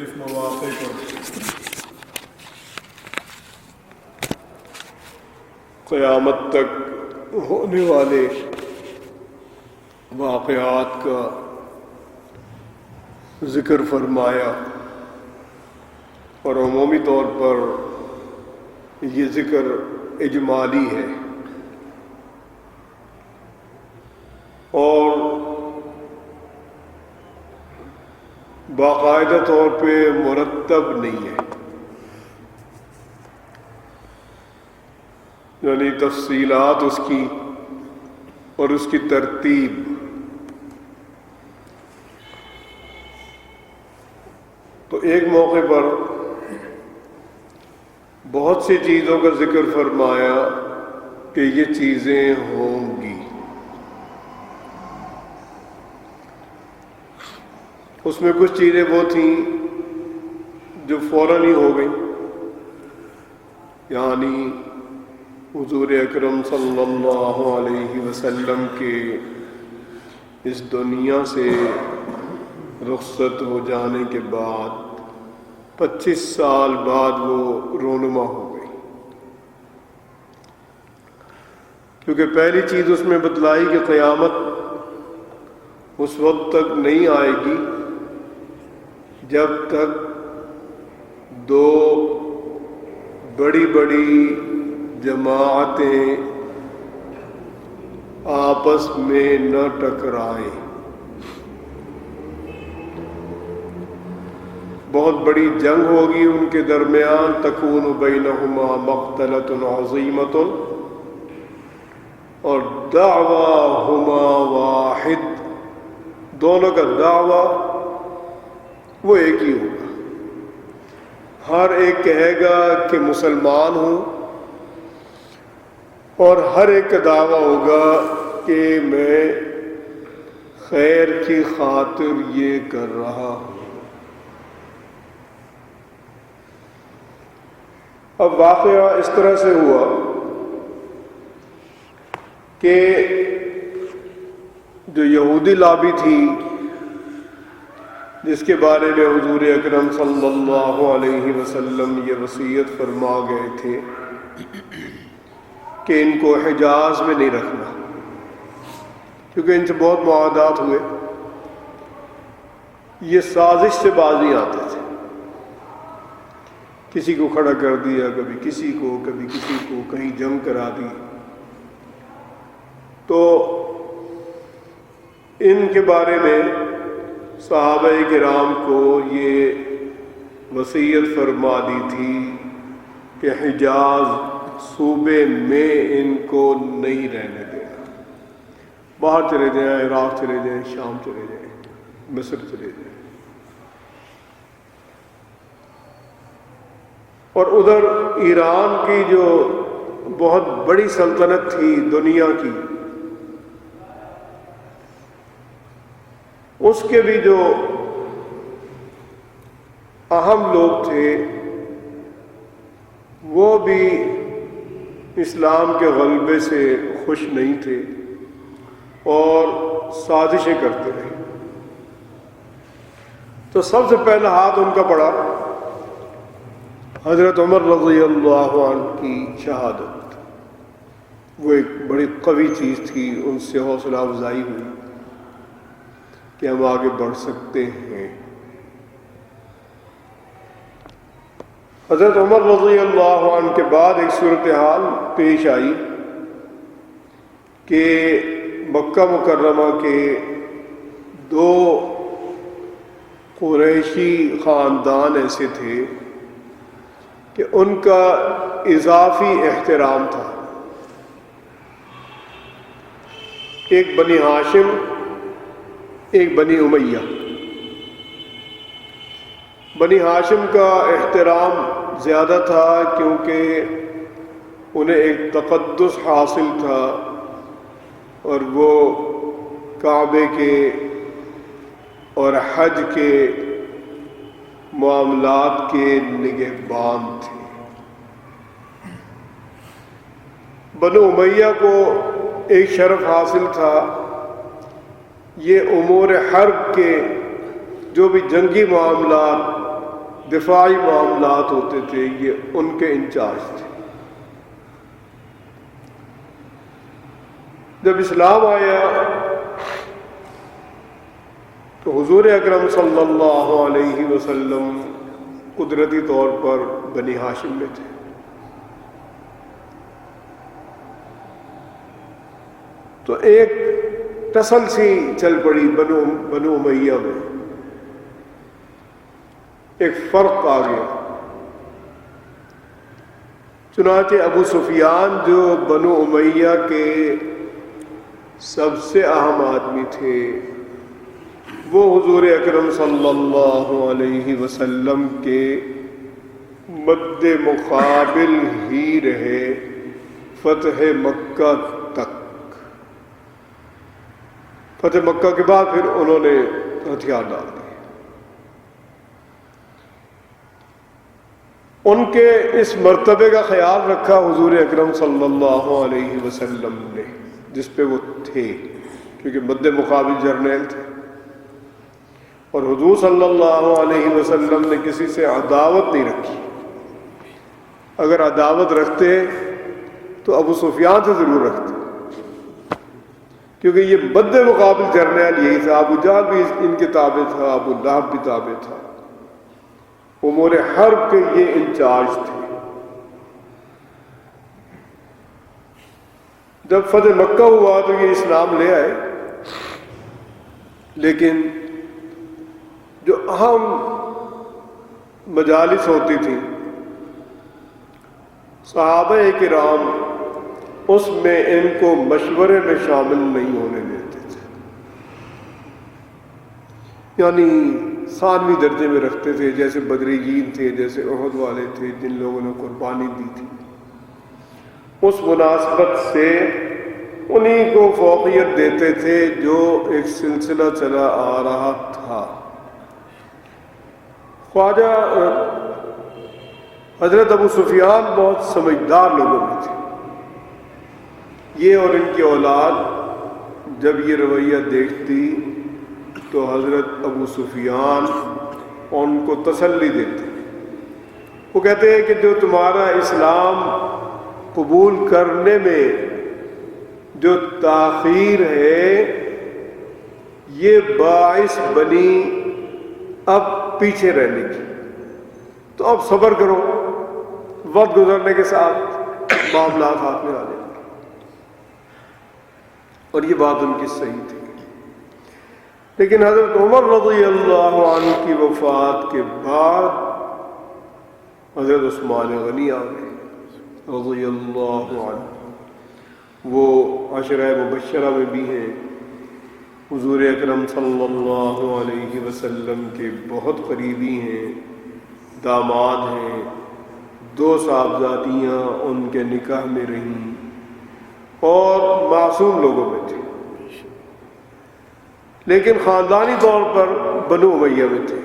مختلف مواقع پر قیامت تک ہونے والے واقعات کا ذکر فرمایا، اور عمومی طور پر یہ ذکر اجمالی ہے اور باقاعدہ طور پہ مرتب نہیں ہے، یعنی تفصیلات اس کی اور اس کی ترتیب تو ایک موقع پر بہت سی چیزوں کا ذکر فرمایا کہ یہ چیزیں ہوں گی، اس میں کچھ چیزیں وہ تھیں جو فوراً ہی ہو گئیں، یعنی حضور اکرم صلی اللہ علیہ وسلم کے اس دنیا سے رخصت ہو جانے کے بعد 25 سال بعد وہ رونما ہو گئی، کیونکہ پہلی چیز اس میں بتلائی کہ قیامت اس وقت تک نہیں آئے گی جب تک دو بڑی بڑی جماعتیں آپس میں نہ ٹکرائیں، بہت بڑی جنگ ہوگی ان کے درمیان، تکون بینہما مقتلۃ عظیمۃ اور دعواہما واحد، دونوں کا دعویٰ وہ ایک ہی ہوگا، ہر ایک کہے گا کہ مسلمان ہوں، اور ہر ایک کا دعویٰ ہوگا کہ میں خیر کی خاطر یہ کر رہا ہوں۔ اب واقعہ اس طرح سے ہوا کہ جو یہودی لابی تھی جس کے بارے میں حضور اکرم صلی اللہ علیہ وسلم یہ وصیت فرما گئے تھے کہ ان کو حجاز میں نہیں رکھنا، کیونکہ ان سے بہت معاہدات ہوئے، یہ سازش سے باز نہیں آتے تھے، کسی کو کھڑا کر دیا، کبھی کسی کو، کبھی کسی کو، کہیں جنگ کرا دی، تو ان کے بارے میں صحابہ کرام کو یہ وصیت فرما دی تھی کہ حجاز صوبے میں ان کو نہیں رہنے دینا، باہر چلے جائیں، عراق چلے جائیں، شام چلے جائیں، مصر چلے جائیں۔ اور ادھر ایران کی جو بہت بڑی سلطنت تھی دنیا کی، اس کے بھی جو اہم لوگ تھے وہ بھی اسلام کے غلبے سے خوش نہیں تھے اور سازشیں کرتے رہے۔ تو سب سے پہلا ہاتھ ان کا پڑا حضرت عمر رضی اللہ عنہ کی شہادت، وہ ایک بڑی قوی چیز تھی، ان سے حوصلہ افزائی ہوئی کہ ہم آگے بڑھ سکتے ہیں۔ حضرت عمر رضی اللہ عنہ کے بعد ایک صورتحال پیش آئی کہ مکہ مکرمہ کے دو قریشی خاندان ایسے تھے کہ ان کا اضافی احترام تھا، ایک بنی ہاشم، ایک بنی امیہ۔ بنی ہاشم کا احترام زیادہ تھا کیونکہ انہیں ایک تقدس حاصل تھا اور وہ کعبے کے اور حج کے معاملات کے نگہبان تھے۔ بنو امیہ کو ایک شرف حاصل تھا، یہ امور حرب کے جو بھی جنگی معاملات دفاعی معاملات ہوتے تھے یہ ان کے انچارج تھے۔ جب اسلام آیا تو حضور اکرم صلی اللہ علیہ وسلم قدرتی طور پر بنی ہاشم میں تھے۔ تو ایک ٹسل سی چل پڑی بنو امیہ میں، ایک فرق آ گیا۔ چنانچہ ابو سفیان جو بنو امیہ کے سب سے اہم آدمی تھے، وہ حضور اکرم صلی اللہ علیہ وسلم کے مد مقابل ہی رہے فتح مکہ تک۔ فتح مکہ کے بعد پھر انہوں نے ہتھیار ڈال دیے۔ ان کے اس مرتبے کا خیال رکھا حضور اکرم صلی اللہ علیہ وسلم نے، جس پہ وہ تھے، کیونکہ مد مقابل جرنیل تھے، اور حضور صلی اللہ علیہ وسلم نے کسی سے عداوت نہیں رکھی۔ اگر عداوت رکھتے تو ابو سفیان سے ضرور رکھتے، کیونکہ یہ مد مقابل جرنیل یہی تھا۔ ابو جہل بھی ان کے تابع تھا، ابو لہب بھی تابع تھا، امور حرب کے یہ انچارج تھے۔ جب فتح مکہ ہوا تو یہ اسلام لے آئے، لیکن جو اہم مجالس ہوتی تھیں صحابہ کرام اس میں ان کو مشورے میں شامل نہیں ہونے دیتے تھے، یعنی ثانوی درجے میں رکھتے تھے، جیسے بدریین تھے، جیسے احد والے تھے جن لوگوں نے قربانی دی تھی۔ اس مناسبت سے انہی کو فوقیت دیتے تھے جو ایک سلسلہ چلا آ رہا تھا۔ خواجہ حضرت ابو سفیان بہت سمجھدار لوگوں میں تھے۔ یہ اور ان کی اولاد جب یہ رویہ دیکھتی تو حضرت ابو سفیان ان کو تسلی دیتے۔ وہ کہتے ہیں کہ جو تمہارا اسلام قبول کرنے میں جو تاخیر ہے یہ باعث بنی اب پیچھے رہنے کی، تو اب صبر کرو، وقت گزرنے کے ساتھ معاملات ہاتھ میں آ جائیں گے۔ اور یہ بات ان کی صحیح تھی۔ لیکن حضرت عمر رضی اللہ عنہ کی وفات کے بعد حضرت عثمان غنی آ گئے رضی اللہ عنہ۔ وہ عشرہ مبشرہ میں بھی ہیں، حضور اکرم صلی اللہ علیہ وسلم کے بہت قریبی ہیں، داماد ہیں، 2 صاحبزادیاں ان کے نکاح میں رہیں اور معصوم لوگوں میں تھے، لیکن خاندانی طور پر بنو امیہ میں تھے۔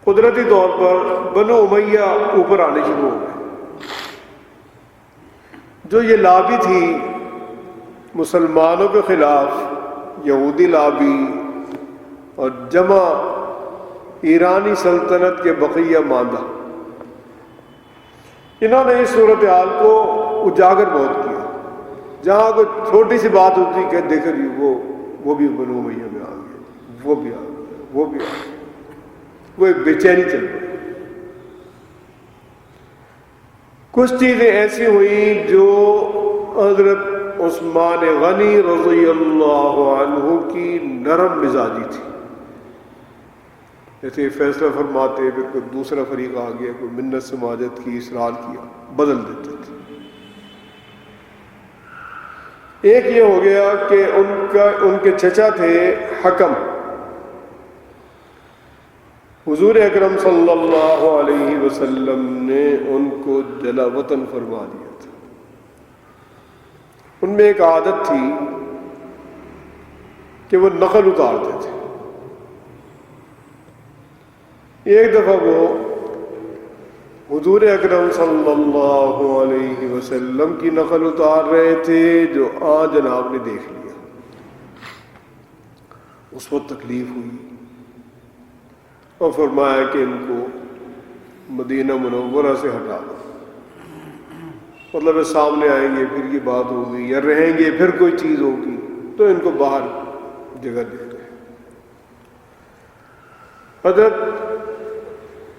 قدرتی طور پر بنو امیہ اوپر آنے شروع ہو گئے۔ جو یہ لابی تھی مسلمانوں کے خلاف، یہودی لابی اور جمع ایرانی سلطنت کے بقیہ ماندہ، انہوں نے اس صورتحال کو اجاگر بہت کیا۔ جہاں کوئی چھوٹی سی بات ہوتی کہ دیکھو جی وہ بھی بنو امیہ میں آ گئے، وہ بھی آ گئے، وہ بھی آ گئے، وہ ایک بے چینی چل پڑی۔ کچھ چیزیں ایسی ہوئیں جو حضرت عثمان غنی رضی اللہ عنہ کی نرم مزاجی تھی۔ جیسے فیصلہ فرماتے پھر کوئی دوسرا فریق آ گیا، کوئی منت سماجت کی، اصرار کیا، بدل دیتے تھے۔ ایک یہ ہو گیا کہ ان کے چچا تھے حکم، حضور اکرم صلی اللہ علیہ وسلم نے ان کو جلا وطن فرما دیا تھا۔ ان میں ایک عادت تھی کہ وہ نقل اتارتے تھے۔ ایک دفعہ وہ حضور اکرم صلی اللہ علیہ وسلم کی نقل اتار رہے تھے جو جناب نے دیکھ لیا۔ اس وقت تکلیف ہوئی اور فرمایا کہ ان کو مدینہ منورہ سے ہٹا دو، مطلب ہے سامنے آئیں گے پھر یہ بات ہوگی، یا رہیں گے پھر کوئی چیز ہوگی، تو ان کو باہر جگہ دے دیں۔ حضرت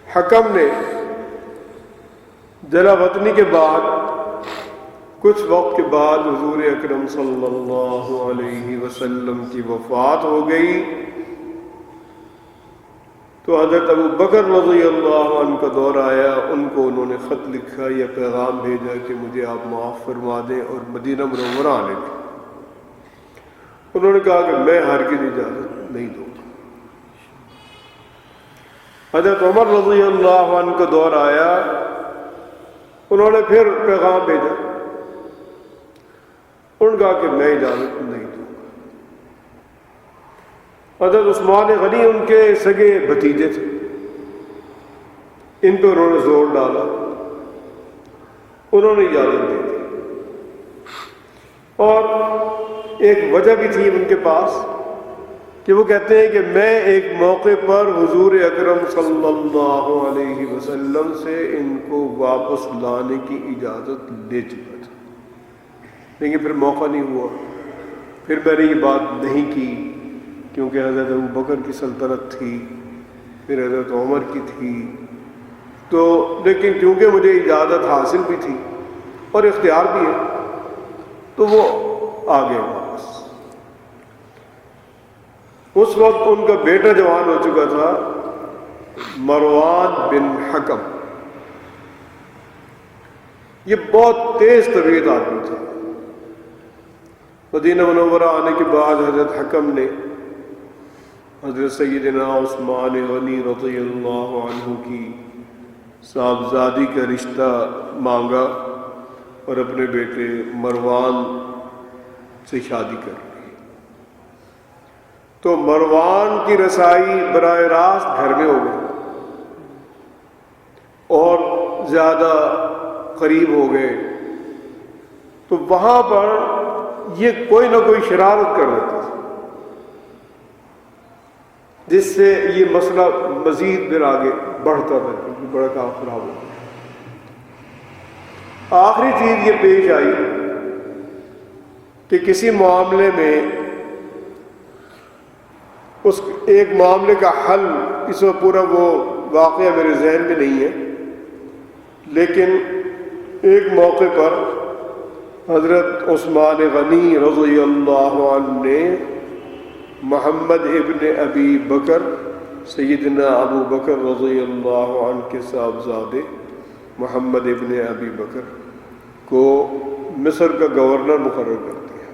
حکم نے جلا وطنی کے بعد کچھ وقت کے بعد حضور اکرم صلی اللہ علیہ وسلم کی وفات ہو گئی، تو حضرت ابو بکر رضی اللہ عنہ کا دور آیا، ان کو انہوں نے خط لکھا یا پیغام بھیجا کہ مجھے آپ معاف فرما دیں اور مدینہ منورہ آنے دیں۔ انہوں نے کہا کہ میں ہرگز اجازت نہیں دوں گا۔ حضرت عمر رضی اللہ عنہ کا دور آیا، انہوں نے پھر پیغام بھیجا، انہوں نے کہا کہ میں اجازت نہیں دوں گا۔ حضرت عثمان غنی ان کے سگے بھتیجے تھے، ان پہ انہوں نے زور ڈالا، انہوں نے اجازت دے دی، اور ایک وجہ بھی تھی ان کے پاس کہ وہ کہتے ہیں کہ میں ایک موقع پر حضور اکرم صلی اللہ علیہ وسلم سے ان کو واپس لانے کی اجازت لے چکا تھا، لیکن پھر موقع نہیں ہوا، پھر میں نے یہ بات نہیں کی، کیونکہ حضرت ابو بکر کی سلطنت تھی، پھر حضرت عمر کی تھی، تو لیکن کیونکہ مجھے اجازت حاصل بھی تھی اور اختیار بھی ہے، تو وہ آگے واپس۔ اس وقت ان کا بیٹا جوان ہو چکا تھا، مروان بن حکم، یہ بہت تیز طبیعت آدمی تھا۔ مدینہ منورہ آنے کے بعد حضرت حکم نے حضرت سیدنا عثمان غنی رضی اللہ عنہ کی صاحبزادی کا رشتہ مانگا اور اپنے بیٹے مروان سے شادی کر لی۔ تو مروان کی رسائی براہ راست گھر میں ہو گئی اور زیادہ قریب ہو گئے، تو وہاں پر یہ کوئی نہ کوئی شرارت کر دیتا تھا، جس سے یہ مسئلہ مزید پھر آگے بڑھتا تھا، کیونکہ بڑا کام خراب ہو گیا۔ آخری چیز یہ پیش آئی کہ کسی معاملے میں اس ایک معاملے کا حل، اس میں پورا وہ واقعہ میرے ذہن میں نہیں ہے، لیکن ایک موقع پر حضرت عثمان غنی رضی اللہ عنہ نے محمد ابن ابی بکر، سیدنا ابو بکر رضی اللہ عنہ کے صاحبزادے محمد ابن ابی بکر کو مصر کا گورنر مقرر کر دیا۔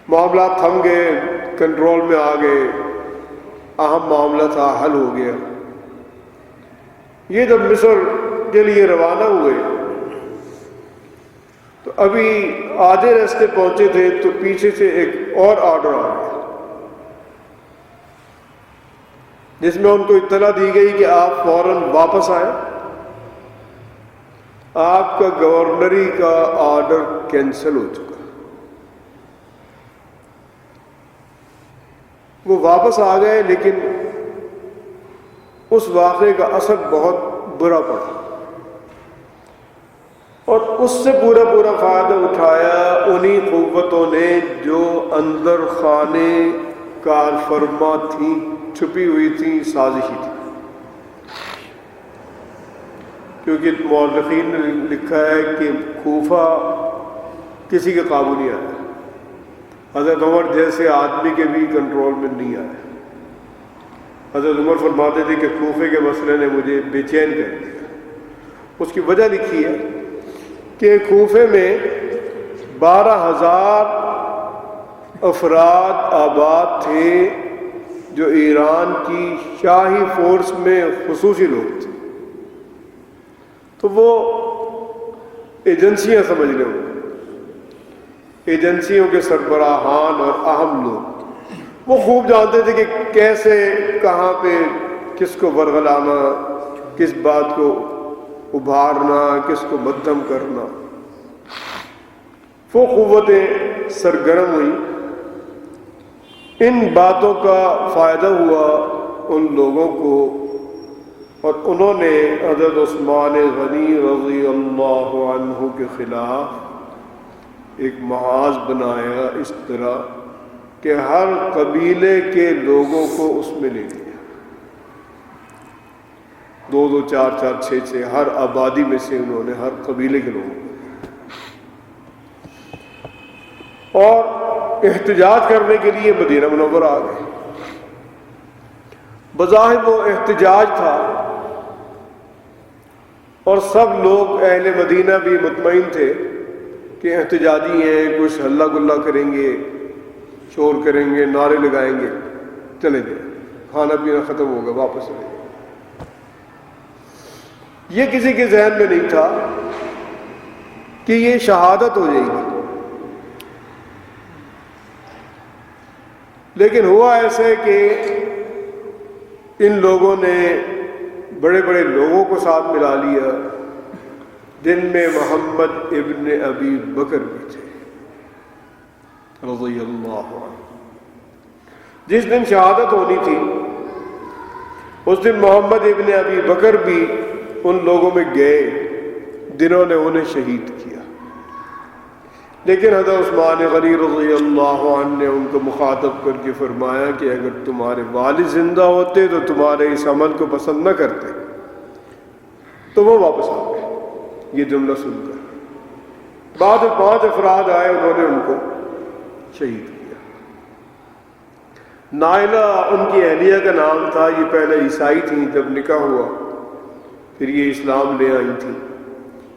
معاملات تھم گئے، کنٹرول میں آ گئے، اہم معاملہ تھا، حل ہو گیا۔ یہ جب مصر کے لیے روانہ ہوئے تو ابھی آدھے راستے پہنچے تھے تو پیچھے سے ایک اور آرڈر آ گیا، جس میں ان کو اطلاع دی گئی کہ آپ فوراً واپس آئیں، آپ کا گورنری کا آرڈر کینسل ہو چکا۔ وہ واپس آ گئے، لیکن اس واقعے کا اثر بہت برا پڑا اور اس سے پورا فائدہ اٹھایا انہی قوتوں نے جو اندر خانے کار فرما تھیں، چھپی ہوئی تھیں، سازشی تھی۔ کیونکہ مورخین نے لکھا ہے کہ کوفہ کسی کے قابو نہیں آیا، حضرت عمر جیسے آدمی کے بھی کنٹرول میں نہیں آیا۔ حضرت عمر فرماتے تھے کہ کوفے کے مسئلے نے مجھے بے چین کر دیا۔ اس کی وجہ لکھی ہے کہ کوفے میں 12,000 افراد آباد تھے جو ایران کی شاہی فورس میں خصوصی لوگ تھے، تو وہ ایجنسیاں سمجھ لیں، ایجنسیوں کے سربراہان اور اہم لوگ، وہ خوب جانتے تھے کہ کیسے، کہاں پہ کس کو ورغلانا، کس بات کو ابھارنا، کس کو مدھم کرنا۔ وہ قوتیں سرگرم ہوئیں ان باتوں کا فائدہ ہوا ان لوگوں کو، اور انہوں نے حضرت عثمان غنی رضی اللہ عنہ کے خلاف ایک محاذ بنایا اس طرح کہ ہر قبیلے کے لوگوں کو اس میں لے لیا، 2 4 4 6 6 ہر آبادی میں سے انہوں نے ہر قبیلے کے لوگوں کو، اور احتجاج کرنے کے لیے مدینہ منورہ آ گئے۔ بظاہر وہ احتجاج تھا اور سب لوگ اہل مدینہ بھی مطمئن تھے کہ احتجاجی ہیں، کچھ ہلہ گلہ کریں گے، شور کریں گے، نعرے لگائیں گے، چلے جائیں، کھانا پینا ختم ہوگا، واپس چلے جائیں۔ یہ کسی کے ذہن میں نہیں تھا کہ یہ شہادت ہو جائے گی، لیکن ہوا ایسے کہ ان لوگوں نے بڑے بڑے لوگوں کو ساتھ ملا لیا، جن میں محمد ابن ابی بکر بھی تھے رضی اللہ عنہ۔ جس دن شہادت ہونی تھی اس دن محمد ابن ابی بکر بھی ان لوگوں میں گئے جنہوں نے انہیں شہید کیا، لیکن حضرت عثمان غنی رضی اللہ عنہ نے ان کو مخاطب کر کے فرمایا کہ اگر تمہارے والد زندہ ہوتے تو تمہارے اس عمل کو پسند نہ کرتے، تو وہ واپس آ گئے۔ یہ جملہ سن کر بعد 5 افراد آئے، انہوں نے ان کو شہید کیا۔ نائلہ ان کی اہلیہ کا نام تھا، یہ پہلے عیسائی تھیں، جب نکاح ہوا پھر یہ اسلام لے آئی تھی،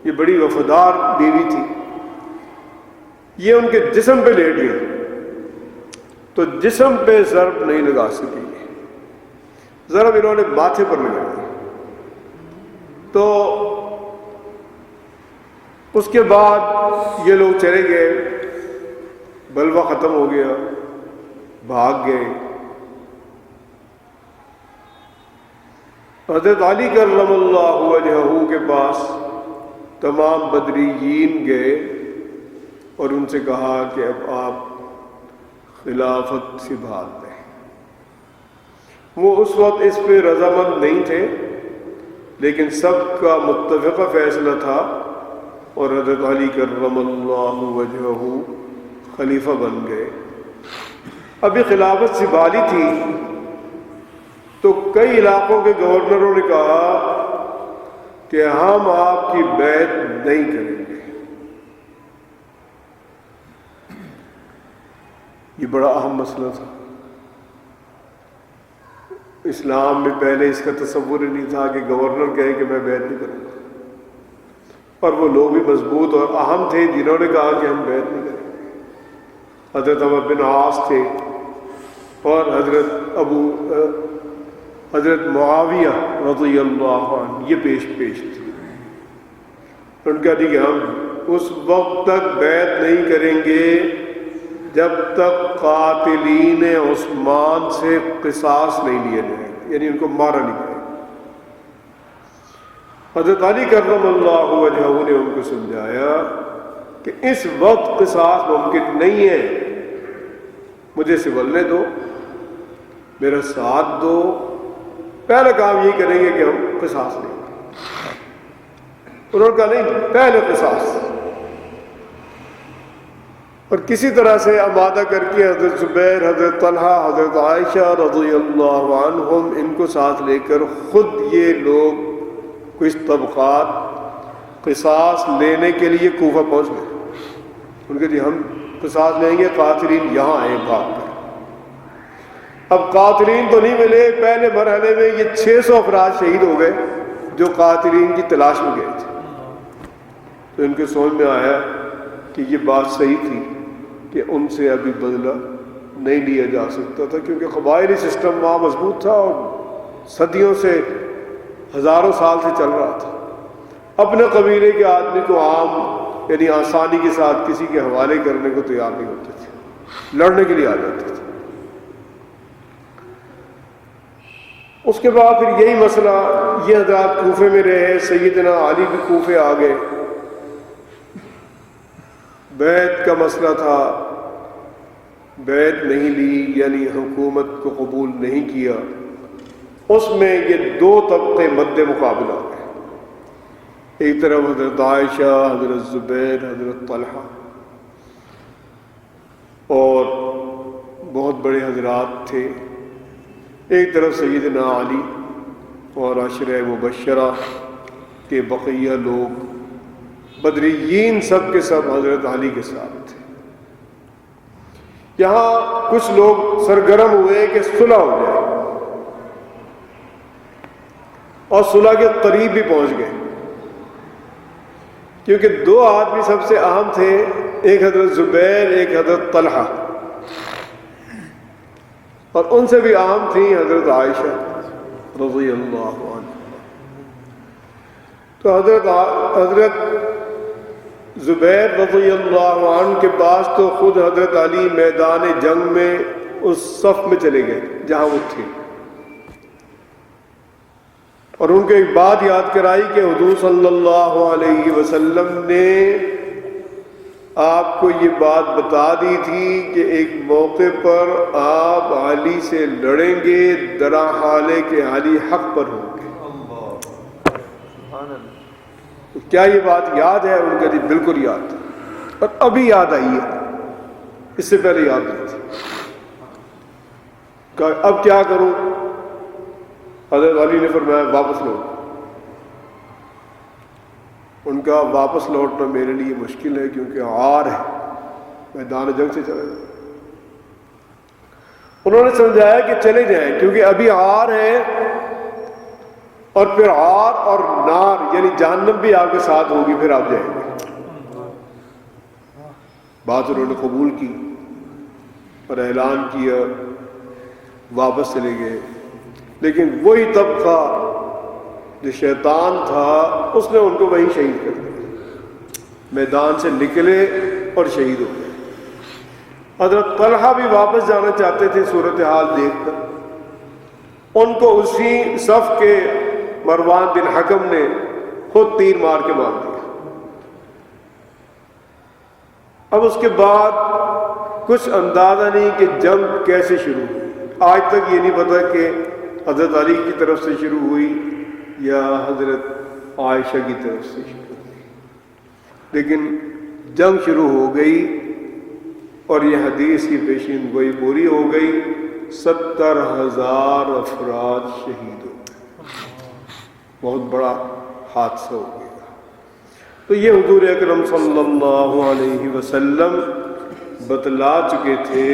یہ بڑی وفادار بیوی تھی۔ یہ ان کے جسم پہ لیٹ گئی تو جسم پہ ضرب نہیں لگا سکی، ضرب انہوں نے ماتھے پر لگائی۔ تو اس کے بعد یہ لوگ چلے گئے، بلوہ ختم ہو گیا، بھاگ گئے۔ حضرت علی کرم اللہ وجہہ کے پاس تمام بدریین گئے اور ان سے کہا کہ اب آپ خلافت سنبھال لیں۔ وہ اس وقت اس پہ رضامند نہیں تھے، لیکن سب کا متفقہ فیصلہ تھا، اور حضرت علی کرم اللہ وجہہ خلیفہ بن گئے۔ ابھی خلافت سنبھالی تھی تو کئی علاقوں کے گورنروں نے کہا کہ ہم آپ کی بیعت نہیں کریں گے۔ یہ بڑا اہم مسئلہ تھا، اسلام میں پہلے اس کا تصور ہی نہیں تھا کہ گورنر کہے کہ میں بیعت نہیں کروں گا، اور وہ لوگ بھی مضبوط اور اہم تھے جنہوں نے کہا کہ ہم بیعت نہیں کریں گے۔ حضرت عمرو بن عاص تھے اور حضرت معاویہ رضی اللہ عنہ، یہ پیش تھی۔ ان کا کہ ہم اس وقت تک بیعت نہیں کریں گے جب تک قاتلین عثمان سے قصاص نہیں لیا جائے گا، یعنی ان کو مارا نہیں جائے گا۔ حضرت علی کرم اللہ وجہہ نے ان کو سمجھایا کہ اس وقت قصاص ممکن نہیں ہے، مجھے سنبھلنے دو، میرا ساتھ دو، پہلا کام یہی کریں گے کہ ہم قصاص لیں گے۔ انہوں نے کہا نہیں، پہلے قصاص، اور کسی طرح سے آمادہ کر کے حضرت زبیر، حضرت طلحہ، حضرت عائشہ رضی اللہ عنہم ان کو ساتھ لے کر خود یہ لوگ کچھ طبقات قصاص لینے کے لیے کوفہ پہنچ گئے۔ ان کے جی ہم قصاص لیں گے، قاتلین یہاں آئے بھاگ کر۔ اب قاتلین تو نہیں ملے، پہلے مرحلے میں یہ 600 افراد شہید ہو گئے جو قاتلین کی تلاش میں گئے تھے۔ تو ان کے سمجھ میں آیا کہ یہ بات صحیح تھی کہ ان سے ابھی بدلہ نہیں لیا جا سکتا تھا، کیونکہ قبائلی سسٹم وہاں مضبوط تھا اور صدیوں سے، ہزاروں سال سے چل رہا تھا۔ اپنے قبیلے کے آدمی کو عام یعنی آسانی کے ساتھ کسی کے حوالے کرنے کو تیار نہیں ہوتے تھے، لڑنے کے لیے آ جاتے تھے۔ اس کے بعد پھر یہی مسئلہ، یہ حضرات کوفے میں رہے، سیدنا علی بھی کوفے آ گئے۔ بیعت کا مسئلہ تھا، بیعت نہیں لی یعنی حکومت کو قبول نہیں کیا، اس میں یہ دو طبقے مد مقابل آ گئے۔ ایک طرف حضرت عائشہ، حضرت زبیر، حضرت طلحہ اور بہت بڑے حضرات تھے، ایک طرف سیدنا علی اور عشرہ مبشرہ کے بقیہ لوگ، بدریین سب کے سب حضرت علی کے ساتھ تھے۔ یہاں کچھ لوگ سرگرم ہوئے کہ صلح ہو جائے، اور صلح کے قریب بھی پہنچ گئے، کیونکہ دو آدمی سب سے اہم تھے، ایک حضرت زبیر، ایک حضرت طلحہ، اور ان سے بھی اہم تھیں حضرت عائشہ رضی اللہ عنہ۔ تو حضرت زبیر رضی اللہ عنہ کے پاس تو خود حضرت علی میدان جنگ میں اس صف میں چلے گئے جہاں وہ تھے، اور ان کو ایک بات یاد کرائی کہ حضور صلی اللہ علیہ وسلم نے آپ کو یہ بات بتا دی تھی کہ ایک موقع پر آپ علی سے لڑیں گے، درا حالے کہ علی حق پر ہوں گے۔ تو کیا یہ بات یاد ہے؟ ان کا جی بالکل یاد ہے، اور ابھی یاد آئی ہے، اس سے پہلے یاد نہیں تھی۔ کہ اب کیا کروں؟ حضرت علی نے فرمایا واپس لوٹ۔ ان کا واپس لوٹنا میرے لیے مشکل ہے، کیونکہ عار ہے، میدان جنگ سے چلے جائیں۔ انہوں نے سمجھایا کہ چلے جائیں، کیونکہ ابھی عار ہے، اور پھر عار اور نار یعنی جہنم بھی آپ کے ساتھ ہوگی، پھر آپ جائیں گے۔ بات انہوں نے قبول کی اور اعلان کیا، واپس چلے گئے۔ لیکن وہی طبقہ جو شیطان تھا اس نے ان کو وہیں شہید کر دیا، میدان سے نکلے اور شہید ہو گئے۔ حضرت طلحہ بھی واپس جانا چاہتے تھے، صورتحال دیکھ کر ان کو اسی صف کے مروان بن حکم نے خود تیر مار کے مار دیا۔ اب اس کے بعد کچھ اندازہ نہیں کہ جنگ کیسے شروع ہوئی۔ آج تک یہ نہیں پتا کہ حضرت علی کی طرف سے شروع ہوئی یا حضرت عائشہ کی طرف سے شروع ہوئی، لیکن جنگ شروع ہو گئی، اور یہ حدیث کی پیشین گوئی پوری ہو گئی۔ 70,000 افراد شہید ہو گئے، بہت بڑا حادثہ ہو گیا۔ تو یہ حضور اکرم صلی اللہ علیہ وسلم بتلا چکے تھے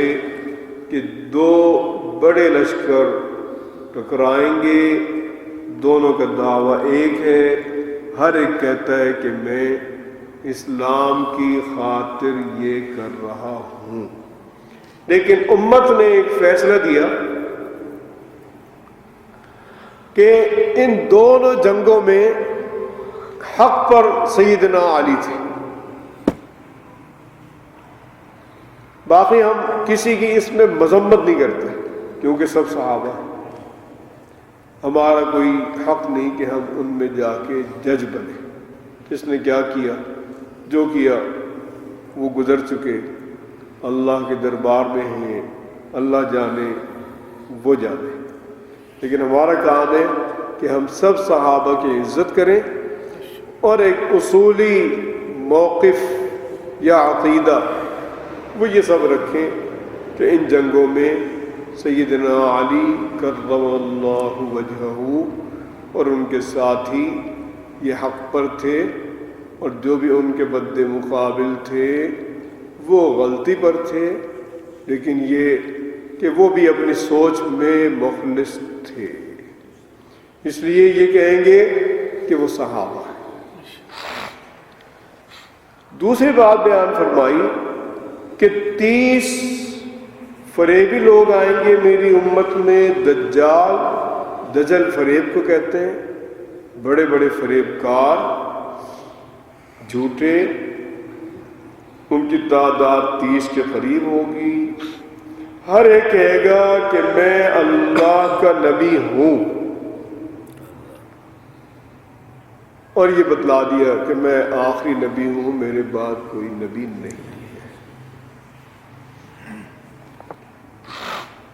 کہ دو بڑے لشکر ٹکرائیں گے، دونوں کا دعویٰ ایک ہے، ہر ایک کہتا ہے کہ میں اسلام کی خاطر یہ کر رہا ہوں۔ لیکن امت نے ایک فیصلہ دیا کہ ان دونوں جنگوں میں حق پر سیدنا علی تھے، باقی ہم کسی کی اس میں مذمت نہیں کرتے، کیونکہ سب صحابہ ہیں، ہمارا کوئی حق نہیں کہ ہم ان میں جا کے جج بنے۔ کس نے کیا کیا، جو کیا وہ گزر چکے، اللہ کے دربار میں ہیں، اللہ جانے وہ جانے۔ لیکن ہمارا کام ہے کہ ہم سب صحابہ کی عزت کریں، اور ایک اصولی موقف یا عقیدہ وہ یہ سب رکھیں کہ ان جنگوں میں سیدنا علی کرم اللہ وجہہ اور ان کے ساتھی یہ حق پر تھے، اور جو بھی ان کے مد مقابل تھے وہ غلطی پر تھے، لیکن یہ کہ وہ بھی اپنی سوچ میں مخلص تھے، اس لیے یہ کہیں گے کہ وہ صحابہ ہیں۔ دوسری بات بیان فرمائی کہ 30 فریبی لوگ آئیں گے میری امت میں، دجل فریب کو کہتے ہیں، بڑے بڑے فریب کار، جھوٹے، ان کی تعداد 30 کے قریب ہوگی۔ ہر ایک کہے گا کہ میں اللہ کا نبی ہوں، اور یہ بتلا دیا کہ میں آخری نبی ہوں، میرے بعد کوئی نبی نہیں ہے۔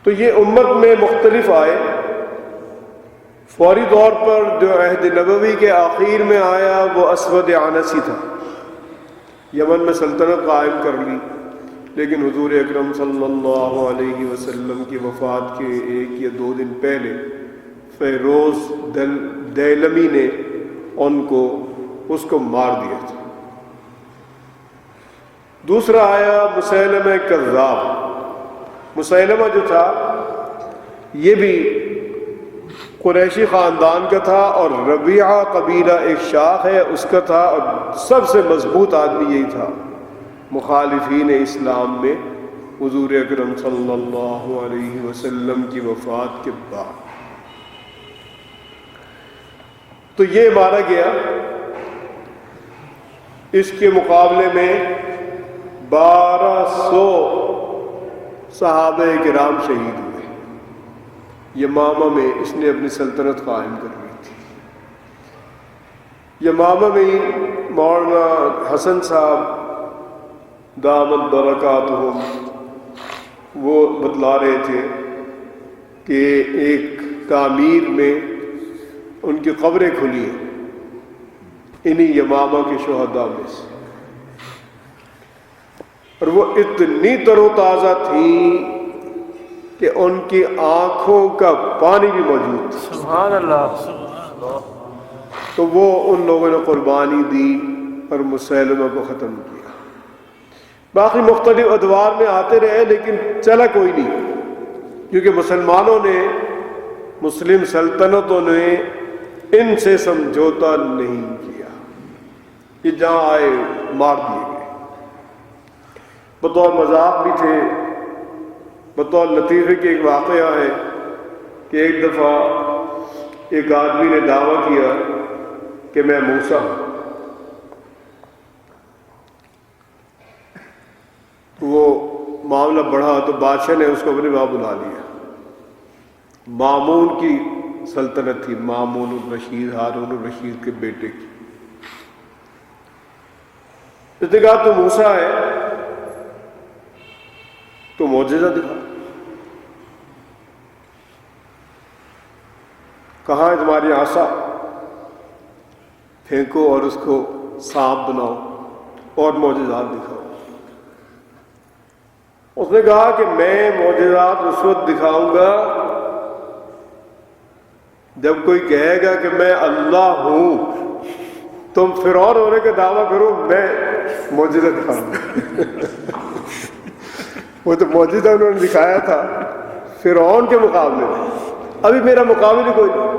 تو یہ امت میں مختلف آئے. فوری طور پر جو عہد نبوی کے آخر میں آیا وہ اسود عنسی تھا. یمن میں سلطنت قائم کر لی، لیکن حضور اکرم صلی اللہ علیہ وسلم کی وفات کے 1 یا 2 دن پہلے فیروز دیلمی نے اس کو مار دیا تھا. دوسرا آیا مسیلمہ کذاب. مسیلمہ جو تھا یہ بھی قریشی خاندان کا تھا، اور ربیعہ قبیلہ ایک شاخ ہے اس کا تھا، اور سب سے مضبوط آدمی یہی تھا مخالفین اسلام میں حضور اکرم صلی اللہ علیہ وسلم کی وفات کے بعد. تو یہ مارا گیا. اس کے مقابلے میں 1200 صحابہ کرام شہید ہوئے. یمامہ میں اس نے اپنی سلطنت قائم کر لی تھی. یمامہ میں مولانا حسن صاحب دامت برکاتہم وہ بتلا رہے تھے کہ ایک تعمیر میں ان کی قبریں کھلی ہیں انہی یمامہ کے شہداء میں سے، اور وہ اتنی تر و تازہ تھیں کہ ان کی آنکھوں کا پانی بھی موجود تھا. سبحان اللہ. تو وہ ان لوگوں نے قربانی دی اور مسیلمہ کو ختم کیا. باقی مختلف ادوار میں آتے رہے لیکن چلا کوئی نہیں، کیونکہ مسلمانوں نے، مسلم سلطنتوں نے ان سے سمجھوتا نہیں کیا. یہ جہاں آئے مار دیے گئے. بطور مذاق بھی تھے، بطور لطیفے کے ایک واقعہ ہے کہ ایک دفعہ ایک آدمی نے دعویٰ کیا کہ میں موسیٰ ہوں. وہ معاملہ بڑھا تو بادشاہ نے اس کو اپنے وہاں بلا لیا. مامون کی سلطنت تھی، مامون الرشید، ہارون الرشید کے بیٹے کی. اس نے کہا تو موسیٰ ہے تو معجزہ دکھا. کہاں ہے تمہاری عصا؟ پھینکو اور اس کو سانپ بناؤ اور معجزات دکھاؤ. اس نے کہا کہ میں معجزات اس وقت دکھاؤں گا جب کوئی کہے گا کہ میں اللہ ہوں. تم فرعون ہونے کا دعویٰ کرو، میں معجزہ دکھاؤں گا. وہ تو معجزہ انہوں نے دکھایا تھا فرعون کے مقابلے میں. ابھی میرا مقابلہ کوئی نہیں.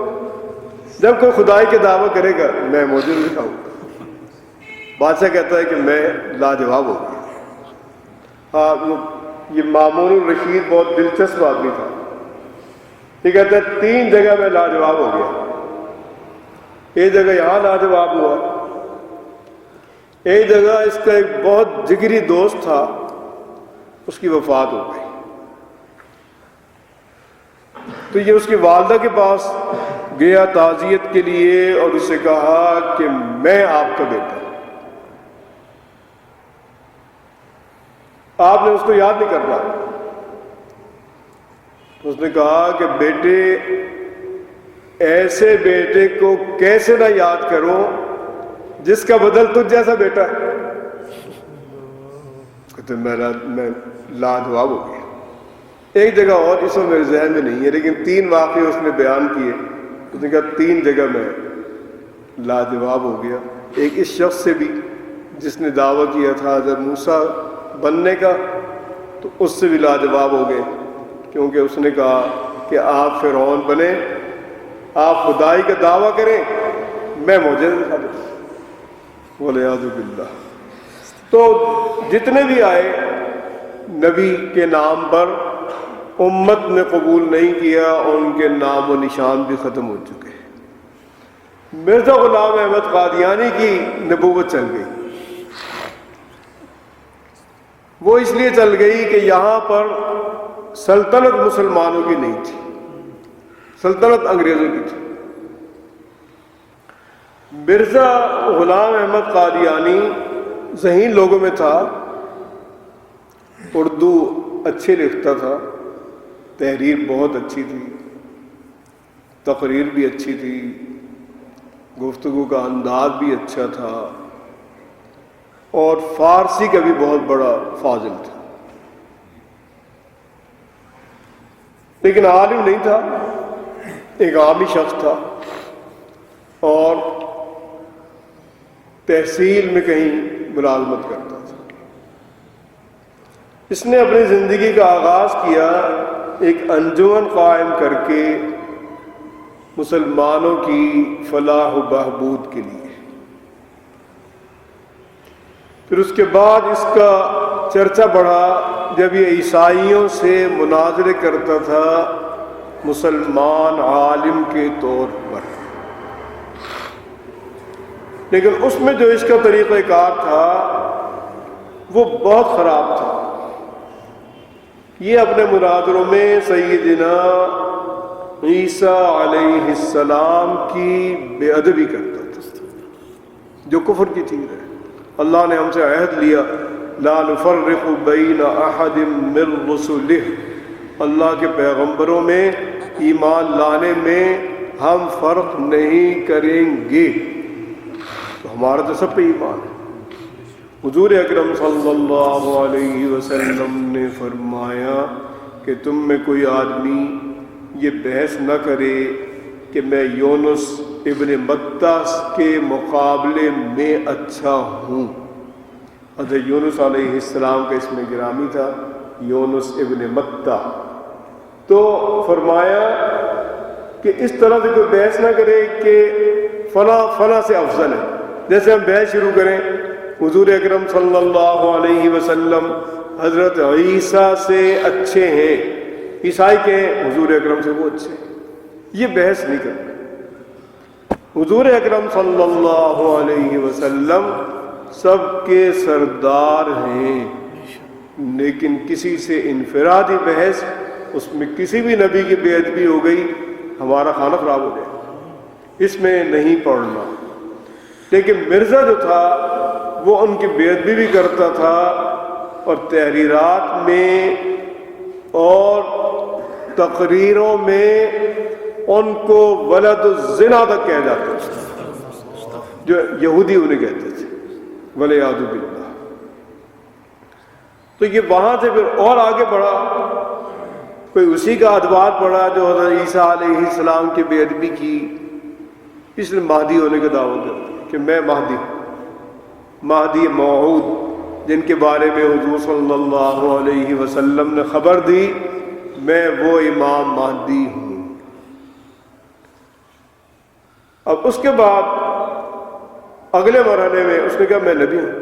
جب کوئی خدائی کے دعویٰ کرے گا میں معجزہ دکھاؤں گا. بادشاہ کہتا ہے کہ میں لاجواب ہو گیا. ہاں، یہ مامون الرشید بہت دلچسپ آدمی تھا. یہ کہتا ہے 3 جگہ میں لاجواب ہو گیا. ایک جگہ یہاں لاجواب ہوا، ایک جگہ اس کا ایک بہت جگری دوست تھا، اس کی وفات ہو گئی. تو یہ اس کی والدہ کے پاس گیا تعزیت کے لیے اور اس سے کہا کہ میں آپ کا بیٹا. آپ نے اس کو یاد نہیں کرنا. اس نے کہا کہ بیٹے، ایسے بیٹے کو کیسے نہ یاد کرو جس کا بدل تجھ جیسا بیٹا ہے. تو میں لاجواب ہو گیا. ایک جگہ اور اس میں میرے ذہن میں نہیں ہے، لیکن 3 واقعے اس نے بیان کیے. اس نے کہا 3 جگہ میں لاجواب ہو گیا. ایک اس شخص سے بھی جس نے دعویٰ کیا تھا حضرت موسیٰ بننے کا، تو اس سے بھی لاجواب ہو گئے، کیونکہ اس نے کہا کہ آپ فرعون بنے، آپ خدائی کا دعویٰ کریں، میں معجزہ دکھا دوں. والعیاذ باللہ. تو جتنے بھی آئے نبی کے نام پر امت نے قبول نہیں کیا، اور ان کے نام و نشان بھی ختم ہو چکے. مرزا غلام احمد قادیانی کی نبوت چل گئی. وہ اس لیے چل گئی کہ یہاں پر سلطنت مسلمانوں کی نہیں تھی، سلطنت انگریزوں کی تھی. مرزا غلام احمد قادیانی ذہین لوگوں میں تھا، اردو اچھے لکھتا تھا، تحریر بہت اچھی تھی، تقریر بھی اچھی تھی، گفتگو کا انداز بھی اچھا تھا، اور فارسی کا بھی بہت بڑا فاضل تھا، لیکن عالم نہیں تھا، ایک عامی شخص تھا، اور تحصیل میں کہیں ملازمت کرتا تھا۔ اس نے اپنی زندگی کا آغاز کیا ایک انجمن قائم کر کے مسلمانوں کی فلاح و بہبود کے لیے۔ پھر اس کے بعد اس کا چرچا بڑھا جب یہ عیسائیوں سے مناظرے کرتا تھا مسلمان عالم کے طور پر، لیکن اس میں جو اس کا طریقہ کار تھا وہ بہت خراب تھا۔ یہ اپنے مناظروں میں سیدنا عیسیٰ علیہ السلام کی بے ادبی کرتا تھا، جو کفر کی چیز ہے۔ اللہ نے ہم سے عہد لیا لا نفرق بین احد من رسلہ، اللہ کے پیغمبروں میں ایمان لانے میں ہم فرق نہیں کریں گے، تو ہمارا تو سب پہ ایمان ہے۔ حضور اکرم صلی اللہ علیہ وسلم نے فرمایا کہ تم میں کوئی آدمی یہ بحث نہ کرے کہ میں یونس ابن متہ کے مقابلے میں اچھا ہوں۔ حضرت یونس علیہ السلام کا اسم گرامی تھا یونس ابن متہ، تو فرمایا کہ اس طرح سے کوئی بحث نہ کرے کہ فلاں سے افضل ہے۔ جیسے ہم بحث شروع کریں حضور اکرم صلی اللہ علیہ وسلم حضرت عیسیٰ سے اچھے ہیں، عیسائی کے ہیں، حضور اکرم سے وہ اچھے ہیں، یہ بحث نہیں کرنا۔ حضور اکرم صلی اللہ علیہ وسلم سب کے سردار ہیں، لیکن کسی سے انفرادی بحث، اس میں کسی بھی نبی کی بے ادبی ہو گئی ہمارا کھانا خراب ہو گیا، اس میں نہیں پڑھنا۔ لیکن مرزا جو تھا وہ ان کی بے ادبی بھی کرتا تھا، اور تحریرات میں اور تقریروں میں ان کو ولد الزنا تک کہہ جاتے تھے، جو یہودی انہیں کہتے تھے، والعیاذ باللہ۔ تو یہ وہاں سے پھر اور آگے بڑھا، کوئی اسی کا ادوار پڑا جو حضرت عیسیٰ علیہ السلام کی بے ادبی کی، اس لیے مہدی ہونے کا دعویٰ کرتا کہ میں مہدی موعود، جن کے بارے میں حضور صلی اللہ علیہ وسلم نے خبر دی، میں وہ امام مہدی ہوں۔ اب اس کے بعد اگلے مرحلے میں اس نے کہا میں نبی ہوں،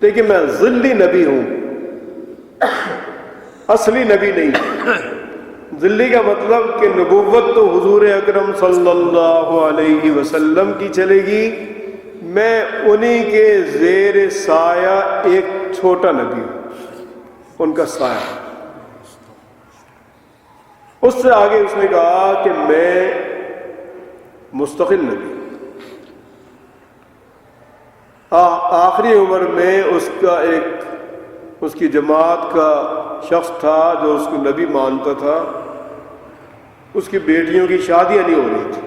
لیکن میں ظلی نبی ہوں، اصلی نبی نہیں۔ ظلی کا مطلب کہ نبوت تو حضور اکرم صلی اللہ علیہ وسلم کی چلے گی، میں انہی کے زیر سایہ ایک چھوٹا نبی ہوں، ان کا سایہ۔ اس سے آگے اس نے کہا کہ میں مستقل نبی۔ آخری عمر میں اس کی جماعت کا شخص تھا جو اس کو نبی مانتا تھا، اس کی بیٹیوں کی شادیاں نہیں ہو رہی تھی،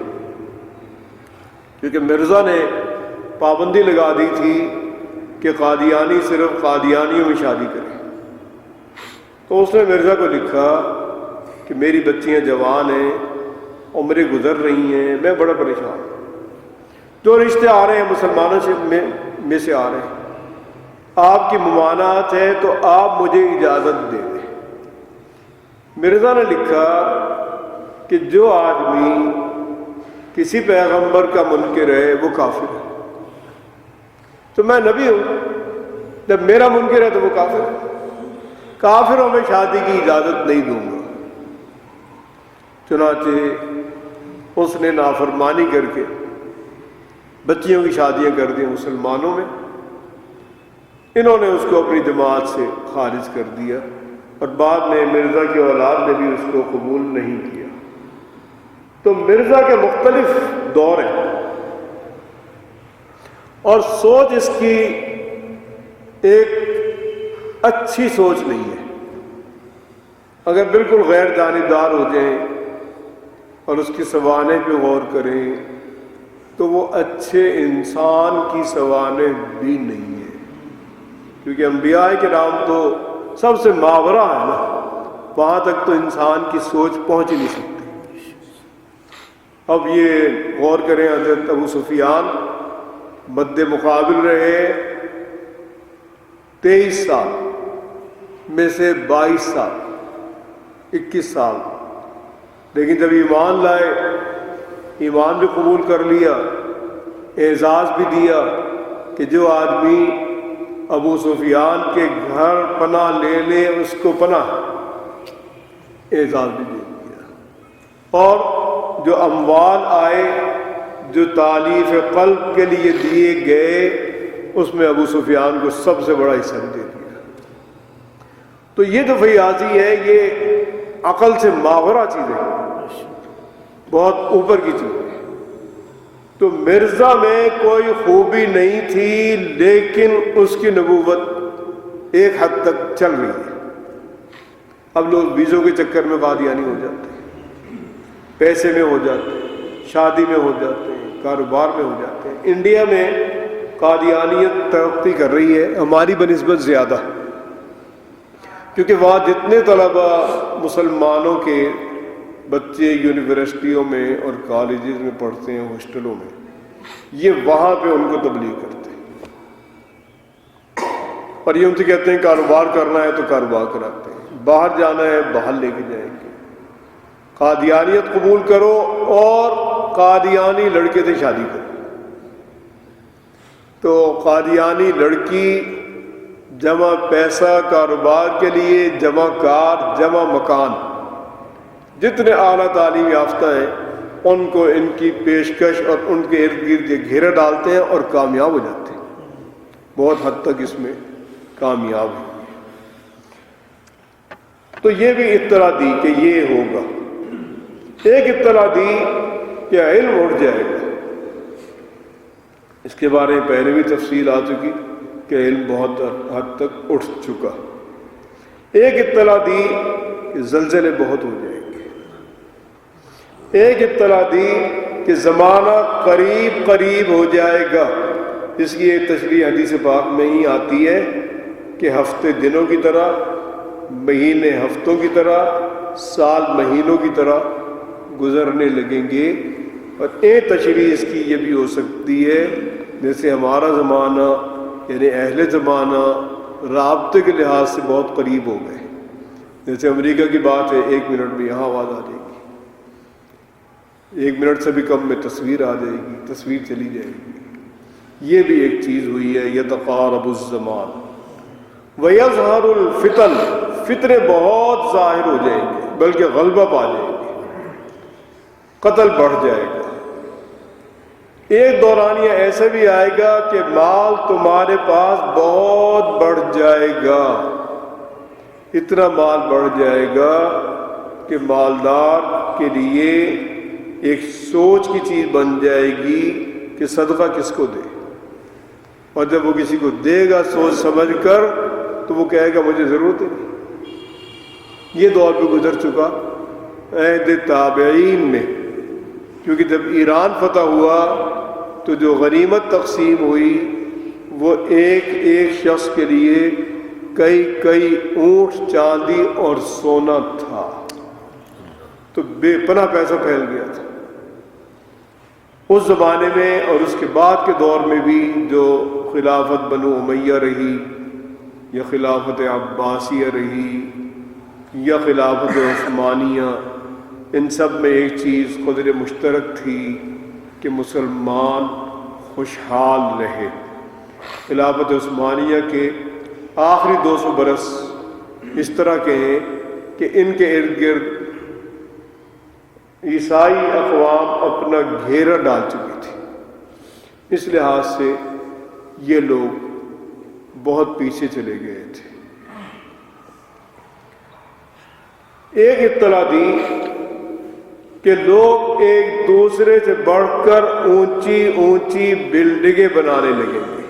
کیونکہ مرزا نے پابندی لگا دی تھی کہ قادیانی صرف قادیانیوں میں شادی کرے۔ تو اس نے مرزا کو لکھا کہ میری بچیاں جوان ہیں، عمریں گزر رہی ہیں، میں بڑا پریشان ہوں، جو رشتے آ رہے ہیں مسلمانوں میں سے آ رہے ہیں، آپ کی ممانعت ہے تو آپ مجھے اجازت دے دیں۔ مرزا نے لکھا کہ جو آدمی کسی پیغمبر کا منکر ہے وہ کافر ہے، تو میں نبی ہوں، جب میرا منکر ہے تو وہ کافر ہے، کافروں میں شادی کی اجازت نہیں دوں گا۔ چنانچہ اس نے نافرمانی کر کے بچیوں کی شادیاں کر دیں مسلمانوں میں، انہوں نے اس کو اپنی جماعت سے خارج کر دیا، اور بعد میں مرزا کی اولاد نے بھی اس کو قبول نہیں کیا۔ تو مرزا کے مختلف دور ہیں، اور سوچ اس کی ایک اچھی سوچ نہیں ہے۔ اگر بالکل غیر جانبدار ہو جائیں اور اس کی سوانح پہ غور کریں تو وہ اچھے انسان کی سوانح بھی نہیں ہے، کیونکہ انبیاء کرام تو سب سے ماورا ہے نا، وہاں تک تو انسان کی سوچ پہنچ ہی نہیں سکتی۔ اب یہ غور کریں، حضرت ابو سفیان مد مقابل رہے 23 سال میں سے 22 سال 21 سال، لیکن جب ایمان لائے، ایمان بھی قبول کر لیا، اعزاز بھی دیا کہ جو آدمی ابو سفیان کے گھر پناہ لے لے اس کو پناہ، اعزاز بھی دے دیا۔ اور جو اموال آئے جو تالیف قلب کے لیے دیے گئے، اس میں ابو سفیان کو سب سے بڑا حصہ دے دیا۔ تو یہ جو فیاضی ہے یہ عقل سے ماورا چیز ہے، بہت اوپر کی چیز ہے۔ تو مرزا میں کوئی خوبی نہیں تھی، لیکن اس کی نبوت ایک حد تک چل رہی ہے۔ اب لوگ ویزوں کے چکر میں قادیانی ہو جاتے ہیں، پیسے میں ہو جاتے ہیں، شادی میں ہو جاتے ہیں، کاروبار میں ہو جاتے ہیں۔ انڈیا میں قادیانیت ترقی کر رہی ہے ہماری بنسبت زیادہ، کیونکہ وہاں جتنے طلبہ مسلمانوں کے بچے یونیورسٹیوں میں اور کالجز میں پڑھتے ہیں، ہاسٹلوں میں، یہ وہاں پہ ان کو تبلیغ کرتے ہیں اور یہ ان سے کہتے ہیں کاروبار کرنا ہے تو کاروبار کراتے ہیں، باہر جانا ہے باہر لے کے جائیں گے، قادیانیت قبول کرو اور قادیانی لڑکے سے شادی کرو۔ تو قادیانی لڑکی جمع پیسہ کاروبار کے لیے، جمع کار، جمع مکان، جتنے اعلیٰ تعلیم یافتہ ہیں ان کو ان کی پیشکش اور ان کے ارد گرد یہ گھیرا ڈالتے ہیں اور کامیاب ہو جاتے ہیں، بہت حد تک اس میں کامیاب ہیں۔ تو یہ بھی اطلاع دی کہ یہ ہوگا، ایک اطلاع دی کہ علم اٹھ جائے گا، اس کے بارے میں پہلے بھی تفصیل آ چکی کہ علم بہت حد تک اٹھ چکا۔ ایک اطلاع دی کہ زلزلے بہت ہو جائیں گے، ایک اطلاع دی کہ زمانہ قریب قریب ہو جائے گا۔ اس کی ایک تشریح حدیث پاک میں ہی آتی ہے کہ ہفتے دنوں کی طرح، مہینے ہفتوں کی طرح، سال مہینوں کی طرح گزرنے لگیں گے۔ اور ایک تشریح اس کی یہ بھی ہو سکتی ہے جیسے ہمارا زمانہ یعنی اہل زمانہ رابطے کے لحاظ سے بہت قریب ہو گئے، جیسے امریکہ کی بات ہے 1 منٹ میں یہاں آواز آ جائے گی، 1 منٹ سے بھی کم میں تصویر آ جائے گی، تصویر چلی جائے گی۔ یہ بھی ایک چیز ہوئی ہے، یتقارب الزمان ویظہر الفتن، فتنے بہت ظاہر ہو جائیں گے بلکہ غلبہ پا جائیں گے، قتل بڑھ جائے گا۔ ایک دورانیہ ایسا بھی آئے گا کہ مال تمہارے پاس بہت بڑھ جائے گا، اتنا مال بڑھ جائے گا کہ مالدار کے لیے ایک سوچ کی چیز بن جائے گی کہ صدقہ کس کو دے، اور جب وہ کسی کو دے گا سوچ سمجھ کر تو وہ کہے گا مجھے ضرورت ہے نہیں۔ یہ دور بھی گزر چکا عہد تابعین میں، کیونکہ جب ایران فتح ہوا تو جو غنیمت تقسیم ہوئی وہ ایک ایک شخص کے لیے کئی اونٹ چاندی اور سونا تھا، تو بے پناہ پیسہ پھیل گیا تھا اس زمانے میں۔ اور اس کے بعد کے دور میں بھی جو خلافت بنو امیہ رہی یا خلافت عباسیہ رہی یا خلافت عثمانیہ، ان سب میں ایک چیز قدر مشترک تھی کہ مسلمان خوشحال رہے۔ خلافت عثمانیہ کے آخری 200 برس اس طرح کے ہیں کہ ان کے ارد گرد عیسائی اقوام اپنا گھیرا ڈال چکی تھی، اس لحاظ سے یہ لوگ بہت پیچھے چلے گئے تھے۔ ایک اطلاع دی کہ لوگ ایک دوسرے سے بڑھ کر اونچی اونچی بلڈنگیں بنانے لگیں گے،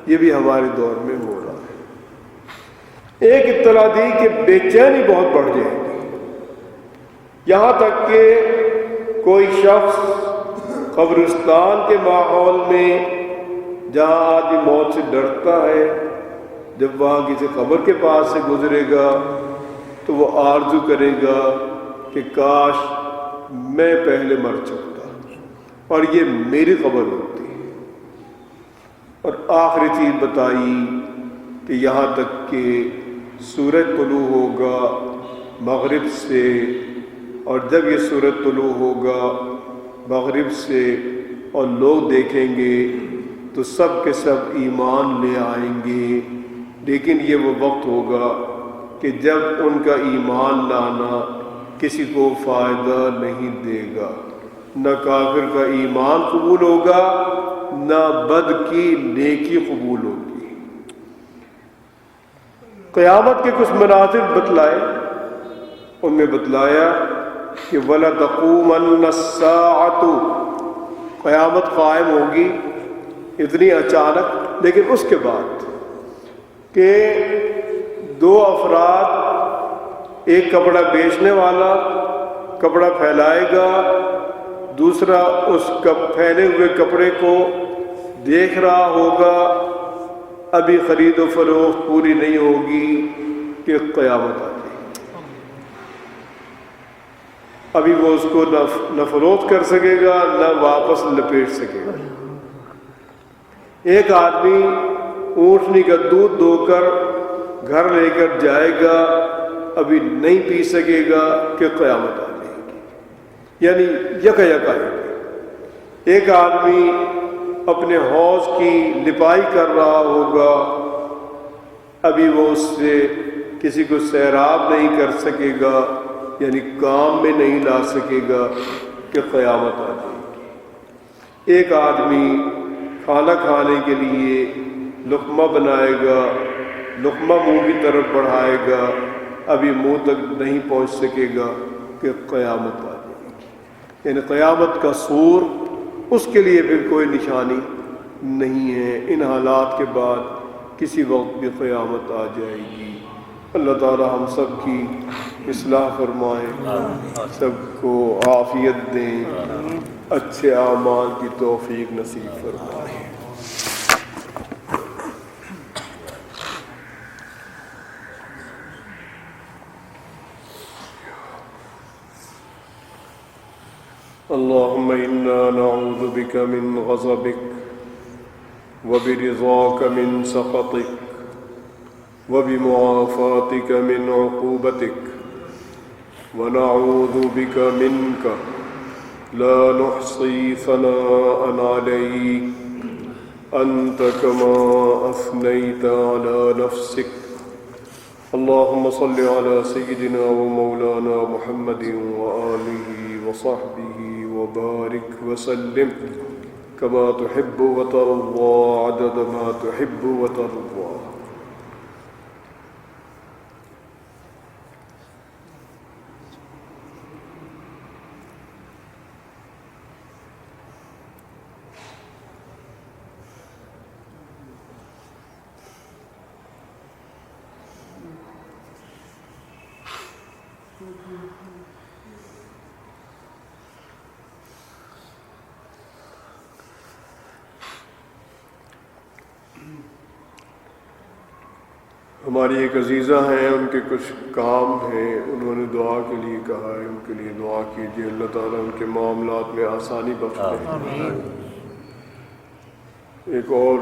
یہ بھی ہمارے دور میں ہو رہا ہے۔ ایک اطلاع دی کہ بے چینی بہت بڑھ جائے گی، یہاں تک کہ کوئی شخص قبرستان کے ماحول میں جہاں آدمی موت سے ڈرتا ہے، جب وہاں کسی قبر کے پاس سے گزرے گا تو وہ آرزو کرے گا کہ کاش میں پہلے مر چکتا اور یہ میری قبر ہوتی۔ اور آخری چیز بتائی کہ یہاں تک کہ سورج طلوع ہوگا مغرب سے، اور جب یہ سورج طلوع ہوگا مغرب سے اور لوگ دیکھیں گے تو سب کے سب ایمان لے آئیں گے، لیکن یہ وہ وقت ہوگا کہ جب ان کا ایمان لانا کسی کو فائدہ نہیں دے گا، نہ کافر کا ایمان قبول ہوگا نہ بد کی نیکی قبول ہوگی۔ قیامت کے کچھ مناظر بتلائے، ان میں بتلایا کہ وَلَتَقُومَنَّ السَّاعَةُ، قیامت قائم ہوگی اتنی اچانک، لیکن اس کے بعد کہ دو افراد، ایک کپڑا بیچنے والا کپڑا پھیلائے گا، دوسرا اس پھیلے ہوئے کپڑے کو دیکھ رہا ہوگا، ابھی خرید و فروخت پوری نہیں ہوگی کہ قیامت آ جائے گی۔ ابھی وہ اس کو نہ فروخت کر سکے گا نہ واپس لپیٹ سکے گا۔ ایک آدمی اونٹنی کا دودھ دو کر گھر لے کر جائے گا، ابھی نہیں پی سکے گا کہ قیامت آ جائے گی، یعنی یکا یکا آئے گی۔ ایک آدمی اپنے حوض کی لپائی کر رہا ہوگا، ابھی وہ اس سے کسی کو سیراب نہیں کر سکے گا، یعنی کام میں نہیں لا سکے گا کہ قیامت آ جائے گی۔ ایک آدمی کھانا کھانے کے لیے لقمہ بنائے گا، لقمہ منہ کی طرف بڑھائے گا، ابھی منہ تک نہیں پہنچ سکے گا کہ قیامت آ جائے گی۔ یعنی قیامت کا سور اس کے لیے پھر کوئی نشانی نہیں ہے۔ ان حالات کے بعد کسی وقت بھی قیامت آ جائے گی۔ اللہ تعالی ہم سب کی اصلاح فرمائے، سب کو عافیت دیں، اچھے اعمال کی توفیق نصیب فرمائے۔ اللهم إنا نعوذ بك من غضبك وبرضاك من سخطك وبمعافاتك من عقوبتك، ونعوذ بك منك لا نحصي ثناء عليك أنت كما أثنيت على نفسك۔ اللهم صل على سيدنا ومولانا محمد وآله وصحبه وبارك وسلم كما تحب وترضى عدد ما تحب وترضى۔ ہماری ایک عزیزہ ہیں، ان کے کچھ کام ہیں، انہوں نے دعا کے لیے کہا ہے، ان کے لیے دعا کیجیے، اللہ تعالیٰ ان کے معاملات میں آسانی بخش دے۔ ایک اور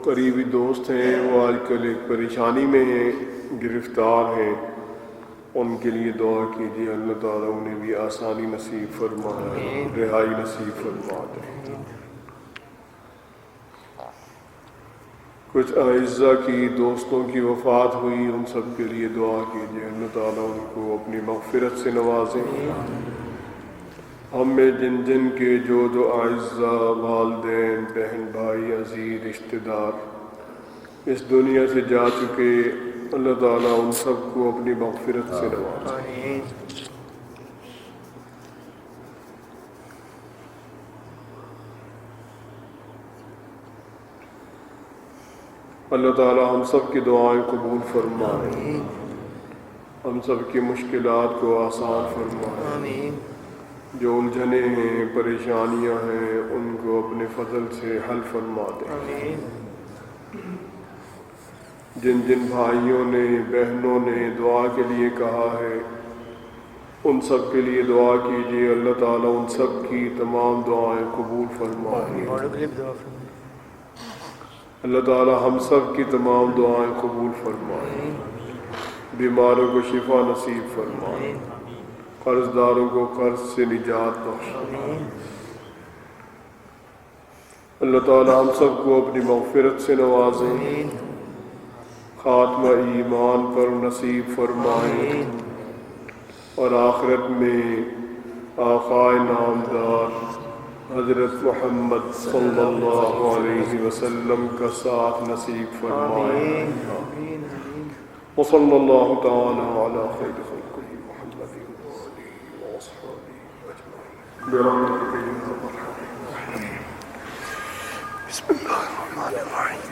قریبی دوست ہیں، وہ آج کل ایک پریشانی میں ہیں، گرفتار ہیں، ان کے لیے دعا کیجیے، اللہ تعالیٰ انہیں بھی آسانی نصیب فرمائے، رہائی نصیب فرما دے۔ کچھ اعزہ کی دوستوں کی وفات ہوئی، ان سب کے لیے دعا کیجیے، اللہ تعالیٰ ان کو اپنی مغفرت سے نوازیں۔ ہم میں جن جن کے جو اعزہ، والدین، بہن بھائی، عزیز رشتہ دار اس دنیا سے جا چکے، اللہ تعالیٰ ان سب کو اپنی مغفرت سے نوازیں۔ اللہ تعالی ہم سب کی دعائیں قبول فرمائے، ہم سب کی مشکلات کو آسان فرمائے، جو الجھنے ہیں پریشانیاں ہیں ان کو اپنے فضل سے حل فرما دے۔ جن جن بھائیوں نے بہنوں نے دعا کے لیے کہا ہے ان سب کے لیے دعا کیجیے، اللہ تعالیٰ ان سب کی تمام دعائیں قبول فرمائے۔ اللہ تعالیٰ ہم سب کی تمام دعائیں قبول فرمائے، بیماروں کو شفا نصیب فرمائے، قرض داروں کو قرض سے نجات بخشے۔ اللہ تعالیٰ ہم سب کو اپنی مغفرت سے نوازے، خاتمہ ایمان پر نصیب فرمائے، اور آخرت میں آقائے نامدار حضرت محمد صلی اللہ علیہ وسلم کا ساتھ نصیب فرمائے۔ وصلی اللہ تعالی علی خیر خلقہ محمد وآلہ وصحبہ اجمعین برحمتک یا ارحم الراحمین۔ بسم اللہ الرحمن الرحیم۔